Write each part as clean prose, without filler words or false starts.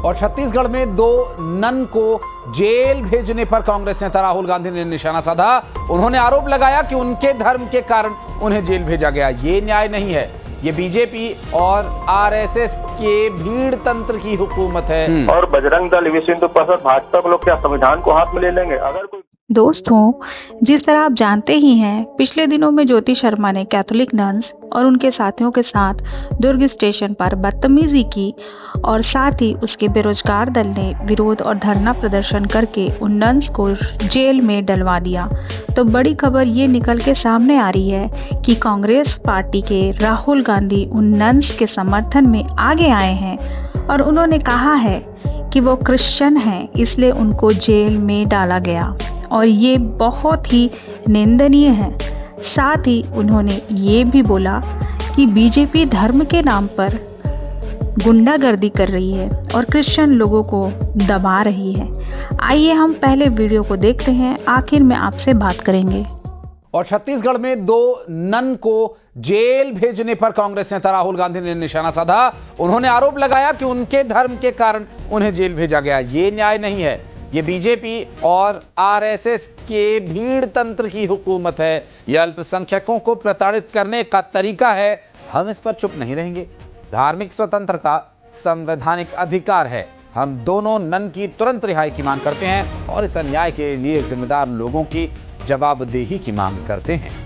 और छत्तीसगढ़ में 2 नन को जेल भेजने पर कांग्रेस नेता राहुल गांधी ने निशाना साधा। उन्होंने आरोप लगाया कि उनके धर्म के कारण उन्हें जेल भेजा गया। ये न्याय नहीं है, ये बीजेपी और आरएसएस के भीड़ तंत्र की हुकूमत है। और बजरंग दल, विश्व हिंदू परिषद, भाजपा के लोग क्या संविधान को हाथ में ले लेंगे? अगर कोई दोस्तों, जिस तरह आप जानते ही हैं, पिछले दिनों में ज्योति शर्मा ने कैथोलिक नन्स और उनके साथियों के साथ दुर्ग स्टेशन पर बदतमीजी की और साथ ही उसके बेरोजगार दल ने विरोध और धरना प्रदर्शन करके उन नन्स को जेल में डलवा दिया। तो बड़ी खबर ये निकल के सामने आ रही है कि कांग्रेस पार्टी के राहुल गांधी उन नन्स के समर्थन में आगे आए हैं और उन्होंने कहा है कि वो क्रिश्चियन हैं, इसलिए उनको जेल में डाला गया और ये बहुत ही निंदनीय है। साथ ही उन्होंने ये भी बोला कि बीजेपी धर्म के नाम पर गुंडागर्दी कर रही है और क्रिश्चियन लोगों को दबा रही है। आइए हम पहले वीडियो को देखते हैं, आखिर में आपसे बात करेंगे। और छत्तीसगढ़ में 2 नन को जेल भेजने पर कांग्रेस नेता राहुल गांधी ने निशाना साधा। उन्होंने आरोप लगाया कि उनके धर्म के कारण उन्हें जेल भेजा गया। ये न्याय नहीं है, ये बीजेपी और आरएसएस के भीड़ तंत्र की हुकूमत है। यह अल्पसंख्यकों को प्रताड़ित करने का तरीका है। हम इस पर चुप नहीं रहेंगे। धार्मिक स्वतंत्रता संवैधानिक अधिकार है। हम दोनों नन की तुरंत रिहाई की मांग करते हैं और इस अन्याय के लिए जिम्मेदार लोगों की जवाबदेही की मांग करते हैं।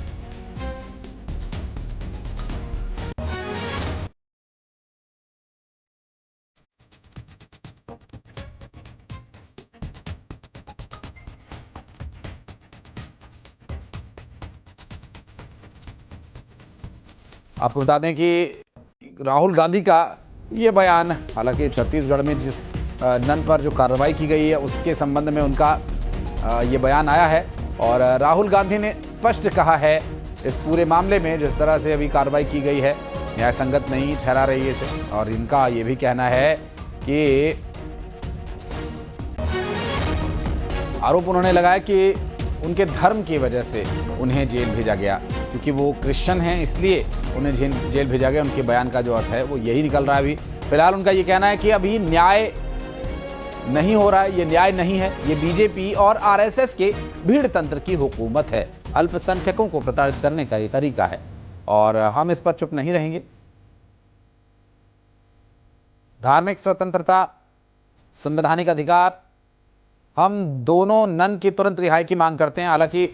आपको बता दें कि राहुल गांधी का ये बयान, हालांकि छत्तीसगढ़ में जिस नन पर जो कार्रवाई की गई है उसके संबंध में उनका ये बयान आया है और राहुल गांधी ने स्पष्ट कहा है इस पूरे मामले में जिस तरह से अभी कार्रवाई की गई है न्याय संगत नहीं ठहरा रही है इसे। और इनका ये भी कहना है कि आरोप उन्होंने लगाया कि उनके धर्म की वजह से उन्हें जेल भेजा गया, क्योंकि वो क्रिश्चियन हैं इसलिए उन्हें जेल भेजा गया। उनके बयान का जो अर्थ है वो यही निकल रहा है। अभी फिलहाल उनका ये कहना है कि अभी न्याय नहीं हो रहा है, ये न्याय नहीं है, ये बीजेपी और आरएसएस के भीड़ तंत्र की हुकूमत है। अल्पसंख्यकों को प्रताड़ित करने का ये तरीका है और हम इस पर चुप नहीं रहेंगे। धार्मिक स्वतंत्रता संवैधानिक अधिकार, हम दोनों नन की तुरंत रिहाई की मांग करते हैं। हालांकि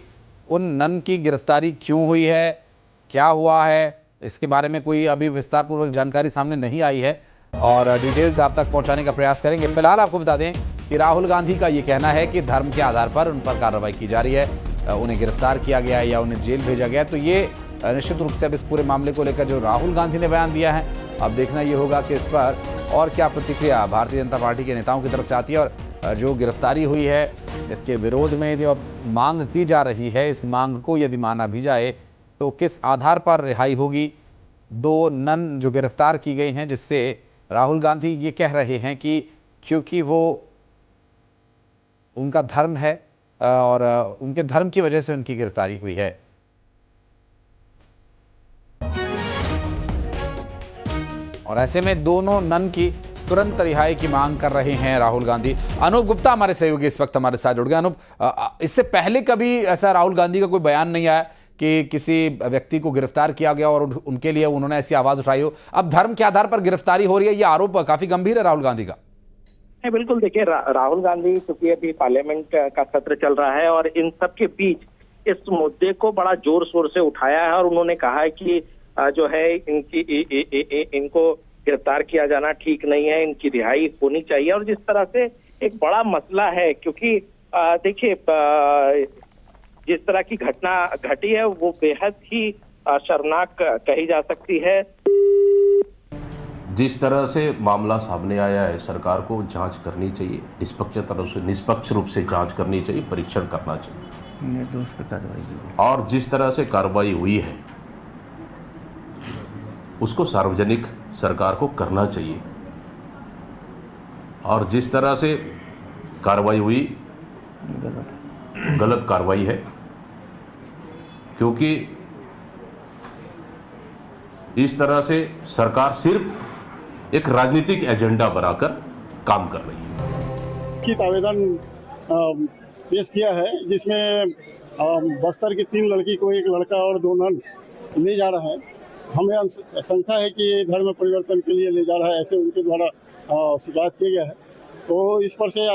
उन नन की गिरफ्तारी क्यों हुई है, क्या हुआ है, इसके बारे में कोई अभी विस्तारपूर्वक जानकारी सामने नहीं आई है और डिटेल्स आप तक पहुंचाने का प्रयास करेंगे। फिलहाल आपको बता दें कि राहुल गांधी का ये कहना है कि धर्म के आधार पर उन पर कार्रवाई की जा रही है, उन्हें गिरफ्तार किया गया है या उन्हें जेल भेजा गया। तो ये निश्चित रूप से अब इस पूरे मामले को लेकर जो राहुल गांधी ने बयान दिया है, अब देखना ये होगा कि इस पर और क्या प्रतिक्रिया भारतीय जनता पार्टी के नेताओं की तरफ से आती है। और जो गिरफ्तारी हुई है इसके विरोध में जो मांग की जा रही है, इस मांग को यदि माना भी जाए तो किस आधार पर रिहाई होगी। 2 नन जो गिरफ्तार की गई हैं, जिससे राहुल गांधी ये कह रहे हैं कि क्योंकि वो उनका धर्म है और उनके धर्म की वजह से उनकी गिरफ्तारी हुई है। और ऐसे में दोनों नन की तुरंत रिहाई की मांग कर रहे हैं राहुल गांधी। अनूप गुप्ता हमारे सहयोगी इस वक्त हमारे साथ जुड़ गए। अनूप, इससे पहले कभी ऐसा राहुल गांधी का कोई बयान नहीं आया कि किसी व्यक्ति को गिरफ्तार किया गया और उनके लिए उन्होंने ऐसी आवाज उठाई हो? अब धर्म के आधार पर गिरफ्तारी हो रही है, यह आरोप काफी गंभीर है राहुल गांधी का। बिल्कुल, देखिए राहुल गांधी, क्योंकि अभी पार्लियामेंट का सत्र चल रहा है और इन सब के बीच इस मुद्दे को बड़ा जोर शोर से उठाया है और उन्होंने कहा है कि जो है इनको गिरफ्तार किया जाना ठीक नहीं है, इनकी रिहाई होनी चाहिए। और जिस तरह से एक बड़ा मसला है, क्योंकि देखिए जिस तरह की घटना घटी है वो बेहद ही शर्मनाक कही जा सकती है। जिस तरह से मामला सामने आया है, सरकार को जांच करनी चाहिए, निष्पक्ष रूप से जांच करनी चाहिए, परीक्षण करना चाहिए। निर्दोष पे कार्रवाई और जिस तरह से कार्रवाई हुई है उसको सार्वजनिक सरकार को करना चाहिए। और जिस तरह से कार्रवाई हुई गलत कार्रवाई है, क्योंकि इस तरह से सरकार सिर्फ एक राजनीतिक एजेंडा बनाकर काम कर रही है। लिखित आवेदन पेश किया है जिसमें बस्तर की 3 लड़की को एक लड़का और 2 नन ले जा रहा है। हमें शंका है कि ये धर्म परिवर्तन के लिए ले जा रहा है, ऐसे उनके द्वारा शिकायत किया गया है। तो इस पर से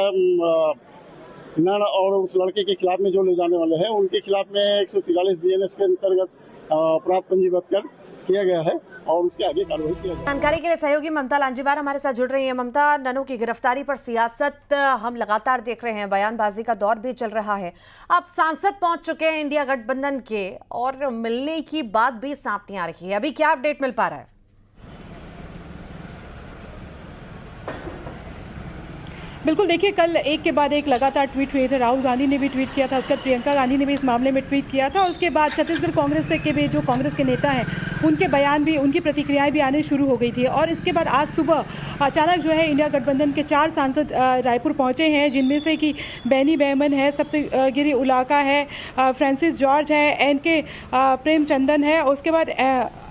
नन और उस लड़के के खिलाफ में जो ले जाने वाले हैं उनके खिलाफ में 143 BNS के अंतर्गत अपराध पंजीबद्ध कर किया गया है और उसके आगे कार्रवाई किया जाएगी। जानकारी के लिए सहयोगी ममता लांजीवार हमारे साथ जुड़ रही हैं। ममता, ननू की गिरफ्तारी पर सियासत हम लगातार देख रहे हैं, बयानबाजी का दौर भी चल रहा है। अब सांसद पहुंच चुके हैं इंडिया गठबंधन के और मिलने की बात भी सामने आ रही है। अभी क्या अपडेट मिल पा रहा है? बिल्कुल, देखिए कल एक के बाद एक लगातार ट्वीट हुए थे। राहुल गांधी ने भी ट्वीट किया था, उसके बाद प्रियंका गांधी ने भी इस मामले में ट्वीट किया था। उसके बाद छत्तीसगढ़ कांग्रेस के भी जो कांग्रेस के नेता हैं उनके बयान भी, उनकी प्रतिक्रियाएं भी आने शुरू हो गई थी। और इसके बाद आज सुबह अचानक जो है इंडिया गठबंधन के 4 सांसद रायपुर पहुंचे हैं, जिनमें से कि बैनी बैमन है, सप्तगिरी उलाका है, फ्रांसिस जॉर्ज है, NK प्रेमचंदन है, उसके बाद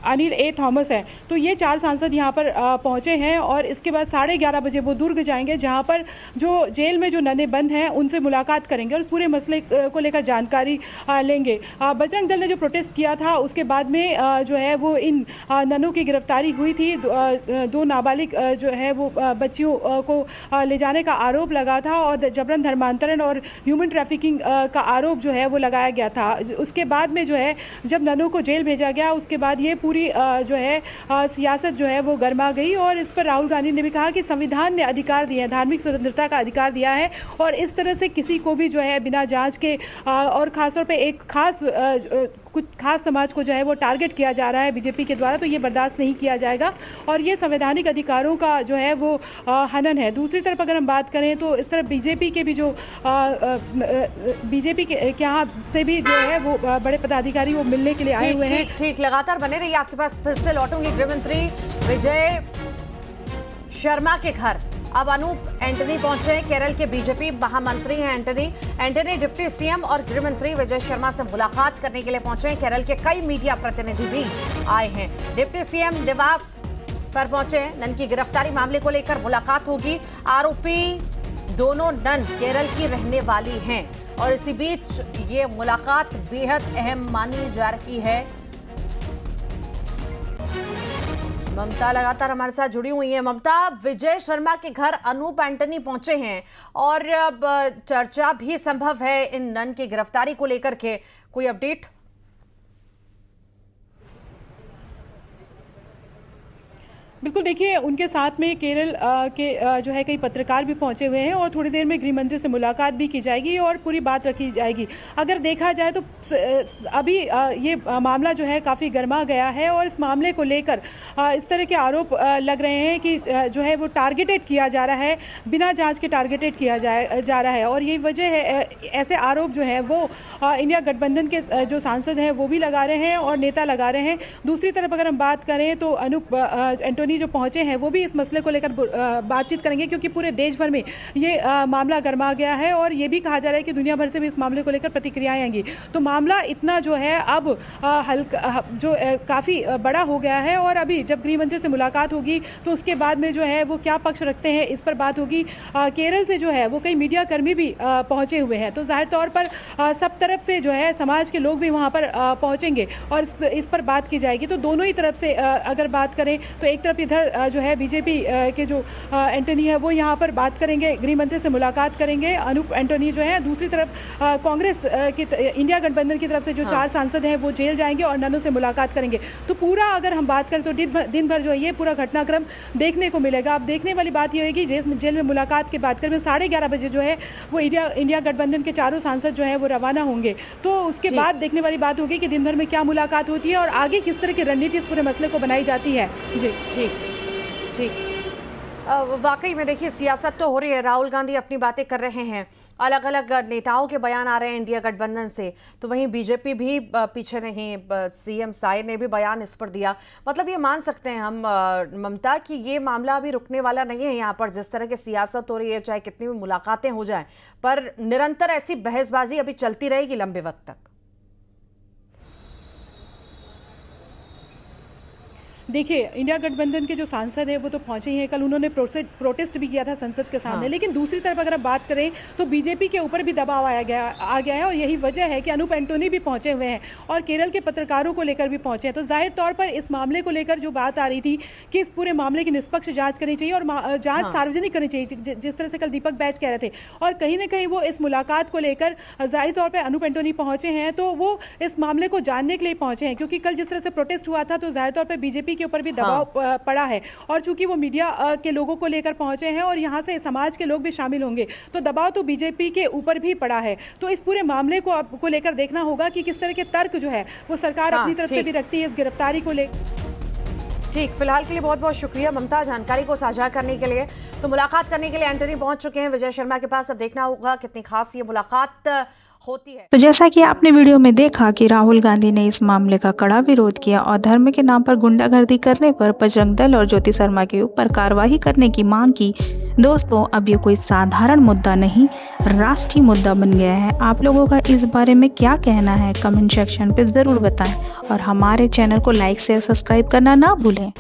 अनिल A. थॉमस है। तो ये 4 सांसद यहाँ पर पहुँचे हैं और इसके बाद 11:30 बजे वो दुर्ग जाएंगे, जहाँ पर जो जेल में जो नने बंद हैं उनसे मुलाकात करेंगे और उस पूरे मसले को लेकर जानकारी लेंगे। बजरंग दल ने जो प्रोटेस्ट किया था उसके बाद में जो है वो इन ननों की गिरफ्तारी हुई थी। 2 नाबालिग जो है वो बच्चियों को ले जाने का आरोप लगा था और जबरन धर्मांतरण और ह्यूमन ट्रैफिकिंग का आरोप जो है वो लगाया गया था। उसके बाद में जो है जब ननों को जेल भेजा गया उसके बाद ये पूरी जो है सियासत जो है वो गर्मा गई और इस पर राहुल गांधी ने भी कहा कि संविधान ने अधिकार दिए हैं, धार्मिक स्वतंत्रता का अधिकार दिया है और इस तरह से किसी को भी जो है बिना जांच के और खासतौर पे एक कुछ खास समाज को जो है वो टारगेट किया जा रहा है बीजेपी के द्वारा, तो ये बर्दाश्त नहीं किया जाएगा और ये संवैधानिक अधिकारों का जो है वो हनन है। दूसरी तरफ अगर हम बात करें तो इस तरफ बीजेपी के भी जो बीजेपी के यहाँ से भी जो है वो बड़े पदाधिकारी वो मिलने के लिए आए हुए हैं। ठीक, लगातार बने रहिए, आपके पास फिर से लौटूंगी। गृहमंत्री विजय शर्मा के घर अब अनूप एंटनी पहुंचे। केरल के बीजेपी महामंत्री हैं एंटनी डिप्टी CM और गृहमंत्री विजय शर्मा से मुलाकात करने के लिए पहुंचे। केरल के कई मीडिया प्रतिनिधि भी आए हैं। डिप्टी CM निवास पर पहुंचे। नन की गिरफ्तारी मामले को लेकर मुलाकात होगी। आरोपी दोनों नन केरल की रहने वाली हैं और इसी बीच ये मुलाकात बेहद अहम मानी जा रही है। ममता लगातार हमारे साथ जुड़ी हुई है। ममता, विजय शर्मा के घर अनूप एंटनी पहुंचे हैं और अब चर्चा भी संभव है इन नन की गिरफ्तारी को लेकर के, कोई अपडेट? बिल्कुल, देखिए उनके साथ में केरल के जो है कई पत्रकार भी पहुंचे हुए हैं और थोड़ी देर में गृह मंत्री से मुलाकात भी की जाएगी और पूरी बात रखी जाएगी। अगर देखा जाए तो अभी ये मामला जो है काफ़ी गर्मा गया है और इस मामले को लेकर इस तरह के आरोप लग रहे हैं कि जो है वो टारगेटेड किया जा रहा है, बिना जांच के टारगेटेड किया जा रहा है और यही वजह है ऐसे आरोप जो है वो इंडिया गठबंधन के जो सांसद हैं वो भी लगा रहे हैं और नेता लगा रहे हैं। दूसरी तरफ अगर हम बात करें तो अनूप एंटनी जो पहुंचे हैं वो भी इस मसले को लेकर बातचीत करेंगे, क्योंकि पूरे देश भर में ये मामला गर्मा गया है और ये भी कहा जा रहा है कि दुनिया भर से भी इस मामले को लेकर प्रतिक्रियाएं आएंगी। तो मामला इतना जो है अब हल्का जो काफ़ी बड़ा हो गया है और अभी जब गृह मंत्री से मुलाकात होगी तो उसके बाद में जो है वो क्या पक्ष रखते हैं इस पर बात होगी। केरल से जो है वो कई मीडिया कर्मी भी पहुंचे हुए हैं, तो जाहिर तौर पर सब तरफ से जो है समाज के लोग भी वहाँ पर पहुँचेंगे और इस पर बात की जाएगी। तो दोनों ही तरफ से अगर बात करें तो एक तरफ इधर जो है बीजेपी के जो एंटनी है वो यहाँ पर बात करेंगे, गृह मंत्री से मुलाकात करेंगे अनूप एंटनी जो है। दूसरी तरफ कांग्रेस की इंडिया गठबंधन की तरफ से जो 4 सांसद हैं वो जेल जाएंगे और ननों से मुलाकात करेंगे। तो पूरा अगर हम बात करें तो दिन भर जो है ये पूरा घटनाक्रम देखने को मिलेगा। अब देखने वाली बात ये होगी जेल में मुलाकात की बात करें 11:30 बजे जो है वो इंडिया गठबंधन के 4 सांसद जो है वो रवाना होंगे। तो उसके बाद देखने वाली बात होगी कि दिन भर में क्या मुलाकात होती है और आगे किस तरह की रणनीति इस पूरे मसले को बनाई जाती है। जी ठीक, वाकई में देखिए सियासत तो हो रही है। राहुल गांधी अपनी बातें कर रहे हैं, अलग अलग नेताओं के बयान आ रहे हैं इंडिया गठबंधन से, तो वहीं बीजेपी भी पीछे नहीं। CM साय ने भी बयान इस पर दिया। मतलब ये मान सकते हैं हम ममता कि ये मामला अभी रुकने वाला नहीं है। यहाँ पर जिस तरह की सियासत हो रही है, चाहे कितनी भी मुलाकातें हो जाएं, पर निरंतर ऐसी बहसबाजी अभी चलती रहेगी लंबे वक्त तक। देखिए, इंडिया गठबंधन के जो सांसद है वो तो पहुंचे ही हैं, कल उन्होंने प्रोटेस्ट भी किया था संसद के सामने। लेकिन दूसरी तरफ अगर बात करें तो बीजेपी के ऊपर भी दबाव आ गया है और यही वजह है कि अनूप एंटोनी भी पहुंचे हुए हैं और केरल के पत्रकारों को लेकर भी पहुंचे हैं। तो जाहिर तौर पर इस मामले को लेकर जो बात आ रही थी कि इस पूरे मामले की निष्पक्ष जांच करनी चाहिए और जांच सार्वजनिक करनी चाहिए, जिस तरह से कल दीपक बैज कह रहे थे। और कहीं ना कहीं वो इस मुलाकात को लेकर जाहिर तौर पर अनूप एंटोनी पहुंचे हैं, तो वो इस मामले को जानने के लिए पहुंचे हैं, क्योंकि कल जिस तरह से प्रोटेस्ट हुआ था तो जाहिर तौर पर बीजेपी के ऊपर भी दबाव पड़ा है। और चूंकि वो मीडिया के लोगों को लेकर पहुंचे हैं और यहाँ से समाज के लोग भी शामिल होंगे, तो दबाव तो बीजेपी के ऊपर भी पड़ा है। तो इस पूरे मामले को लेकर देखना होगा कि किस तरह के तर्क जो है वो सरकार अपनी तरफ से भी रखती है इस गिरफ्तारी को लेकर। ठीक, फिलहाल के लिए बहुत बहुत शुक्रिया ममता, जानकारी को साझा करने के लिए। तो मुलाकात करने के लिए एंटनी पहुंच चुके हैं विजय शर्मा के पास। अब देखना होगा कितनी खास ये मुलाकात होती है। तो जैसा कि आपने वीडियो में देखा कि राहुल गांधी ने इस मामले का कड़ा विरोध किया और धर्म के नाम पर गुंडागर्दी करने पर बजरंग दल और ज्योति शर्मा के ऊपर कार्रवाई करने की मांग की। दोस्तों, अब ये कोई साधारण मुद्दा नहीं, राष्ट्रीय मुद्दा बन गया है। आप लोगों का इस बारे में क्या कहना है, कमेंट सेक्शन पे जरूर बताएं और हमारे चैनल को लाइक शेयर सब्सक्राइब करना ना भूलें।